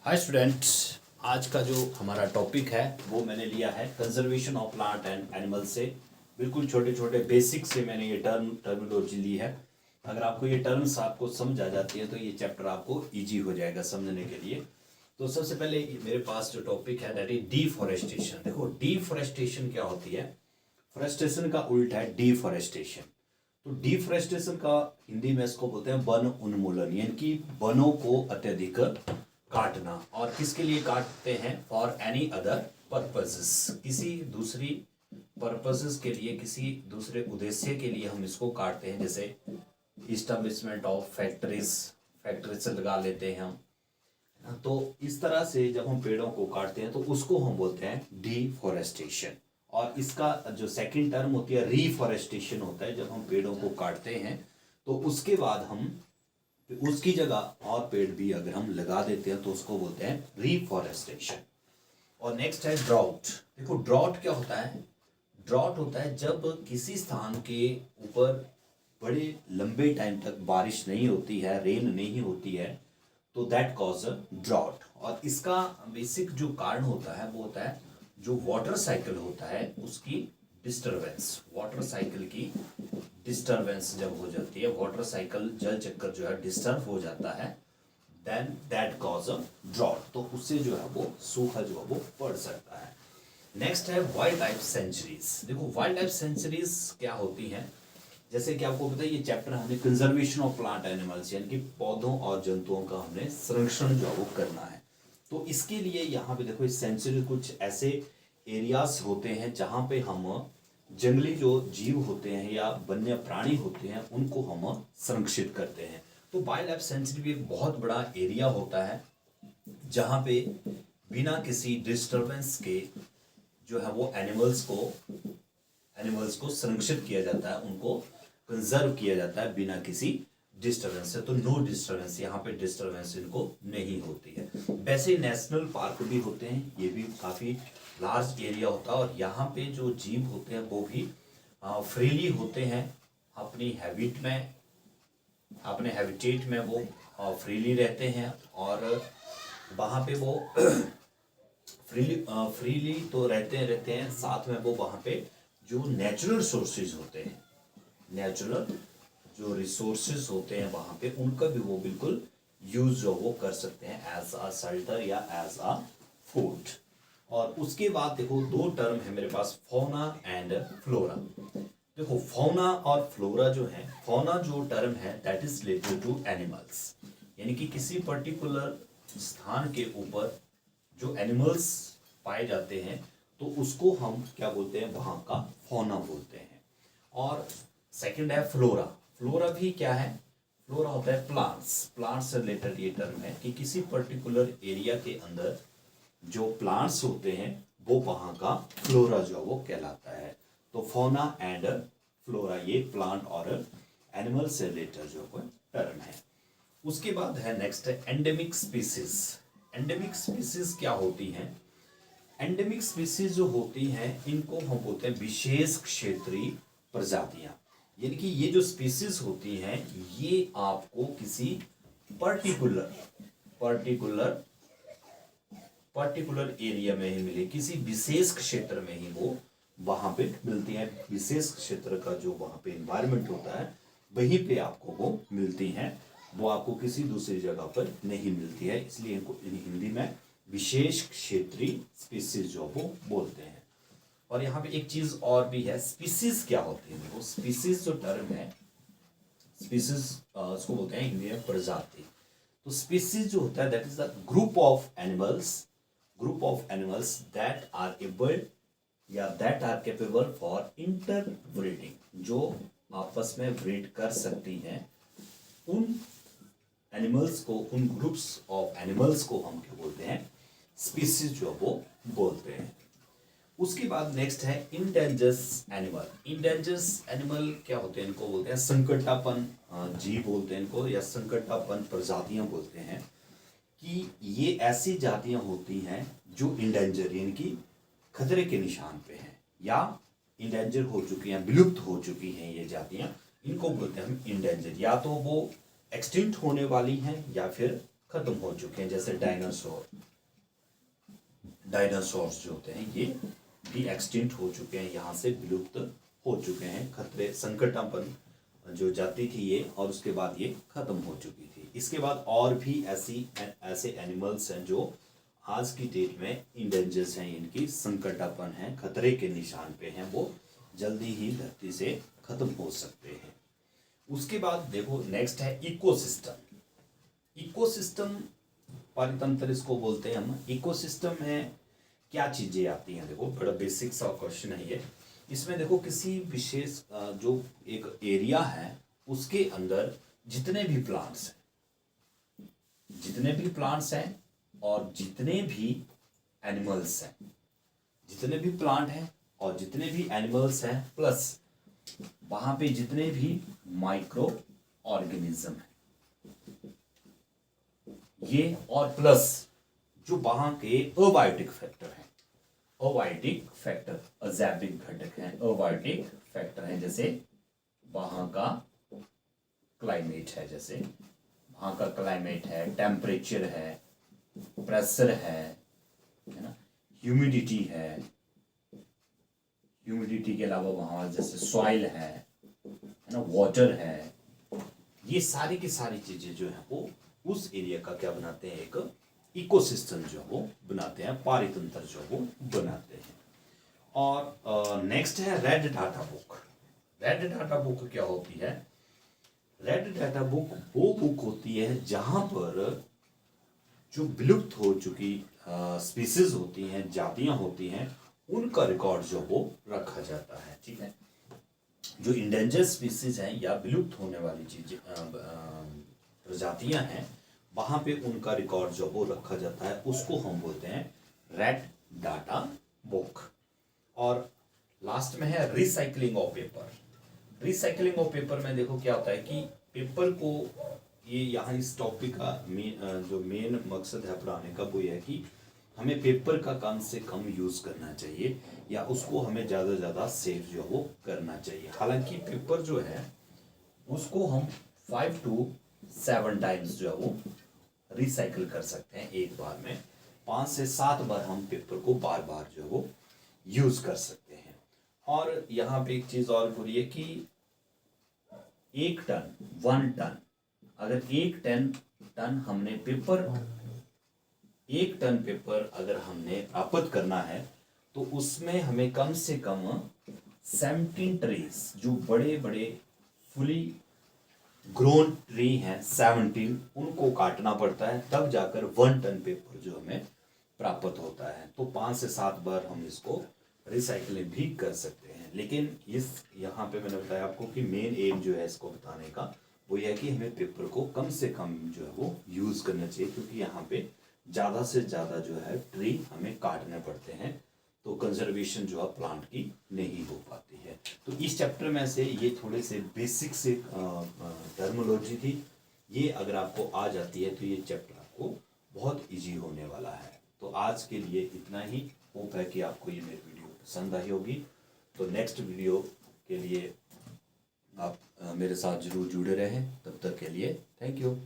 Hi students, आज का जो हमारा टॉपिक है वो मैंने लिया है conservation of plant and animal से। बिल्कुल छोटे छोटे बेसिक से मैंने ये टर्मिनोलॉजी ली है। अगर आपको ये टर्म्स आपको समझ आ जाती है तो ये चैप्टर आपको इजी हो जाएगा समझने के लिए। तो सबसे पहले मेरे पास जो टॉपिक है दैट इज डीफॉरेस्टेशन। देखो डीफॉरेस्टेशन क्या होती है। फॉरेस्टेशन का उल्टा है डीफॉरेस्टेशन। तो डीफॉरेस्टेशन का हिंदी में इसको बोलते हैं वन उन्मूलन, यानी कि वनों को अत्यधिक काटना। और किसके लिए काटते हैं? फॉर एनी अदर पर्पसेस, किसी दूसरी पर्पसेस के लिए, किसी दूसरे उद्देश्य के लिए हम इसको काटते हैं। जैसे इस्टेब्लिशमेंट ऑफ फैक्ट्रीज, फैक्ट्री से लगा लेते हैं हम। तो इस तरह से जब हम पेड़ों को काटते हैं तो उसको हम बोलते हैं डीफॉरेस्टेशन। और इसका जो सेकंड टर्म होती है रीफॉरेस्टेशन होता है। जब हम पेड़ों को काटते हैं तो उसके बाद हम उसकी जगह और पेड़ भी अगर हम लगा देते हैं तो उसको बोलते हैं रीफॉरेस्टेशन। और नेक्स्ट है ड्राउट। देखो ड्राउट क्या होता है? ड्राउट होता है जब किसी स्थान के ऊपर बड़े लंबे टाइम तक बारिश नहीं होती है, रेन नहीं होती है, तो दैट कॉज अ ड्राउट। और इसका बेसिक जो कारण होता है वो होता है जो वाटर साइकिल होता है उसकी डिस्टरबेंस। वाटर साइकिल की डिस्टरबेंस जब हो जाती है, वाटर साइकिल जल चक्कर जो है डिस्टर्ब हो जाता है, then that cause a drought. तो उससे जो है वो सूखा जो है वो पड़ सकता है। नेक्स्ट है वाइल्ड लाइफ सेंचुरीज। देखो वाइल्ड लाइफ सेंचुरीज क्या होती हैं? जैसे कि आपको पता है ये चैप्टर हमने कंजर्वेशन ऑफ प्लांट एनिमल्स, यानी कि पौधों और जंतुओं का हमने संरक्षण जो है वो करना है। तो इसके लिए यहाँ पे देखो इस सेंचुरी कुछ ऐसे एरियाज होते हैं जहाँ पे हम जंगली जो जीव होते हैं या वन्य प्राणी होते हैं उनको हम संरक्षित करते हैं। तो वाइल्ड लाइफ सेंचुरी भी एक बहुत बड़ा एरिया होता है जहाँ पे बिना किसी डिस्टरबेंस के जो है वो एनिमल्स को संरक्षित किया जाता है, उनको कंजर्व किया जाता है बिना किसी डिस्टरबेंस से। तो नो डिस्टरबेंस, यहाँ पे डिस्टरबेंस इनको नहीं होती है। वैसे नेशनल पार्क भी होते हैं, ये भी काफ़ी लार्ज एरिया होता है और यहाँ पे जो जीव होते हैं वो भी फ्रीली होते हैं अपनी हैबिट में, अपने हैबिटेट में वो फ्रीली रहते हैं। और वहाँ पे वो फ्रीली तो रहते हैं, साथ में वो वहाँ पे जो नेचुरल सोर्सेज होते हैं, नेचुरल जो रिसोर्सेज होते हैं वहाँ पे उनका भी वो बिल्कुल यूज जो वो कर सकते हैं एज अ शेल्टर या एज अ फूड। और उसके बाद देखो दो टर्म है मेरे पास, फौना एंड फ्लोरा। देखो फौना और फ्लोरा जो है, फौना जो टर्म है that is related to animals, यानी कि किसी पर्टिकुलर स्थान के ऊपर जो एनिमल्स पाए जाते हैं तो उसको हम क्या बोलते हैं? वहाँ का फौना बोलते हैं। और सेकंड है फ्लोरा। फ्लोरा भी क्या है? फ्लोरा होता है प्लांट्स, प्लांट्स से रिलेटेड ये टर्म है कि किसी पर्टिकुलर एरिया के अंदर जो प्लांट्स होते हैं वो वहाँ का फ्लोरा जो वो कहलाता है। तो फौना एंड फ्लोरा ये प्लांट और एनिमल से रिलेटेड जो कोई टर्म है। उसके बाद है नेक्स्ट है एंडेमिक स्पीसीज। एंडेमिक स्पीसीज क्या होती हैं? एंडेमिक स्पीसीज जो होती हैं इनको हम बोलते हैं विशेष क्षेत्रीय प्रजातियां। यानी कि ये जो स्पीसीज होती हैं ये आपको किसी पर्टिकुलर एरिया में ही मिले, किसी विशेष क्षेत्र में ही वो वहां पे मिलती है। विशेष क्षेत्र का जो वहां पे एनवायरनमेंट होता है वहीं पे आपको वो मिलती हैं, वो आपको किसी दूसरी जगह पर नहीं मिलती है। इसलिए इनको हिंदी में विशेष क्षेत्रीय स्पीसीज जो वो बोलते हैं। और यहाँ पे एक चीज और भी है, स्पीसीज क्या होती है? देखो स्पीसीज जो टर्म है, स्पीसीज उसको बोलते हैं हिंदी में प्रजाति। तो स्पीसीज जो होता है that is the group of animals that are able या that are capable for interbreeding, जो आपस में ब्रीड कर सकती हैं। उन एनिमल्स को, उन ग्रुप्स ऑफ एनिमल्स को हम क्या बोलते हैं? स्पीसीज जो वो बोलते हैं। उसके बाद नेक्स्ट है इंडेंजर्स एनिमल। इंडेंजर्स एनिमल क्या होते हैं? इनको बोलते हैं संकटापन जीव बोलते हैं इनको, या संकटापन प्रजातियां बोलते हैं। कि ये ऐसी जातियां होती हैं जो इंडेंजर यानी कि खतरे के निशान पे हैं या इंडेंजर हो चुकी हैं, विलुप्त हो चुकी हैं ये जातियां, इनको बोलते हैं हम इंडेंजर। या तो वो एक्सटिंक्ट होने वाली हैं या फिर खत्म हो चुके हैं, जैसे डायनासोर्स जो होते हैं ये भी एक्सटिंक्ट हो चुके हैं, यहाँ से विलुप्त हो चुके हैं। खतरे संकटापन जो जाती थी ये, और उसके बाद ये खत्म हो चुकी थी। इसके बाद और भी ऐसे एनिमल्स हैं जो आज की डेट में इंडेंजर्स हैं, इनकी संकटापन है, खतरे के निशान पे हैं, वो जल्दी ही धरती से खत्म हो सकते हैं। उसके बाद देखो नेक्स्ट है इकोसिस्टम। इकोसिस्टम पारितंत्र इसको बोलते हैं हम। इकोसिस्टम में क्या चीजें आती हैं, देखो बड़ा बेसिक सा क्वेश्चन है ये। इसमें देखो किसी विशेष जो एक एरिया है उसके अंदर जितने भी प्लांट्स हैं और जितने भी एनिमल्स हैं, जितने भी प्लांट हैं और जितने भी एनिमल्स हैं, प्लस वहां पे जितने भी माइक्रो ऑर्गेनिज्म हैं ये, और प्लस जो वहां के अबायोटिक फैक्टर हैं, अबायोटिक फैक्टर अजैविक घटक हैं, अबायोटिक फैक्टर हैं, जैसे वहां का क्लाइमेट है, जैसे वहां का क्लाइमेट है, टेम्परेचर है, प्रेशर है ना, ह्यूमिडिटी है, ह्यूमिडिटी के अलावा वहां जैसे सॉइल है ना, वाटर है, ये सारी की सारी चीजें जो है वो उस एरिया का क्या बनाते हैं, एक इकोसिस्टम जो वो बनाते हैं, पारितंत्र जो वो बनाते हैं। और नेक्स्ट है red data book. Red data book क्या होती है? रेड डाटा बुक वो बुक होती है जहां पर जो विलुप्त हो चुकी स्पीसीज होती हैं, जातियां होती हैं, उनका रिकॉर्ड जो वो रखा जाता है। ठीक है, जो इंडेंजर स्पीसीज हैं या विलुप्त होने वाली चीजें प्रजातियां हैं, वहां पे उनका रिकॉर्ड जो वो रखा जाता है, उसको हम बोलते हैं रेड डाटा बुक। और लास्ट में है recycling of paper. Recycling of paper में देखो क्या होता है कि पेपर को, ये यहाँ इस टॉपिक का जो मेन मकसद है पढ़ाने का वो ये है कि हमें पेपर का कम से कम यूज करना चाहिए, या उसको हमें ज़्यादा ज़्यादा सेव जो वो करना चाहिए। हालांकि पेपर जो है उसको हम 5 to 7 टाइम्स जो है वो रिसाइकिल कर सकते हैं एक बार में। 5 से 7 बार हम पेपर को बार बार जो है वो यूज कर सकते हैं। और यहाँ पे एक चीज और बोलिए कि 1 टन, अगर 1 टन हमने पेपर, 1 टन पेपर अगर हमने प्राप्त करना है तो उसमें हमें कम से कम 17 ट्रीज, जो बड़े बड़े फुली ग्रोन ट्री हैं 17, उनको काटना पड़ता है, तब जाकर 1 टन पेपर जो हमें प्राप्त होता है। तो 5 से 7 बार हम इसको रिसाइकलिंग भी कर सकते हैं। लेकिन इस यहाँ पे मैंने बताया आपको कि मेन एम जो है इसको बताने का वो यह है कि हमें पेपर को कम से कम जो है वो यूज करना चाहिए, क्योंकि यहाँ पे ज़्यादा से ज़्यादा जो है ट्री हमें काटने पड़ते हैं, तो कंजर्वेशन जो है प्लांट की नहीं हो पाती है। तो इस चैप्टर में से ये थोड़े से बेसिक से टर्मोलॉजी थी, ये अगर आपको आ जाती है तो ये चैप्टर आपको बहुत इजी होने वाला है। तो आज के लिए इतना ही। होप है कि आपको ये मेरी वीडियो पसंद आई होगी। तो नेक्स्ट वीडियो के लिए आप मेरे साथ जरूर जुड़े रहें। तब तक के लिए थैंक यू।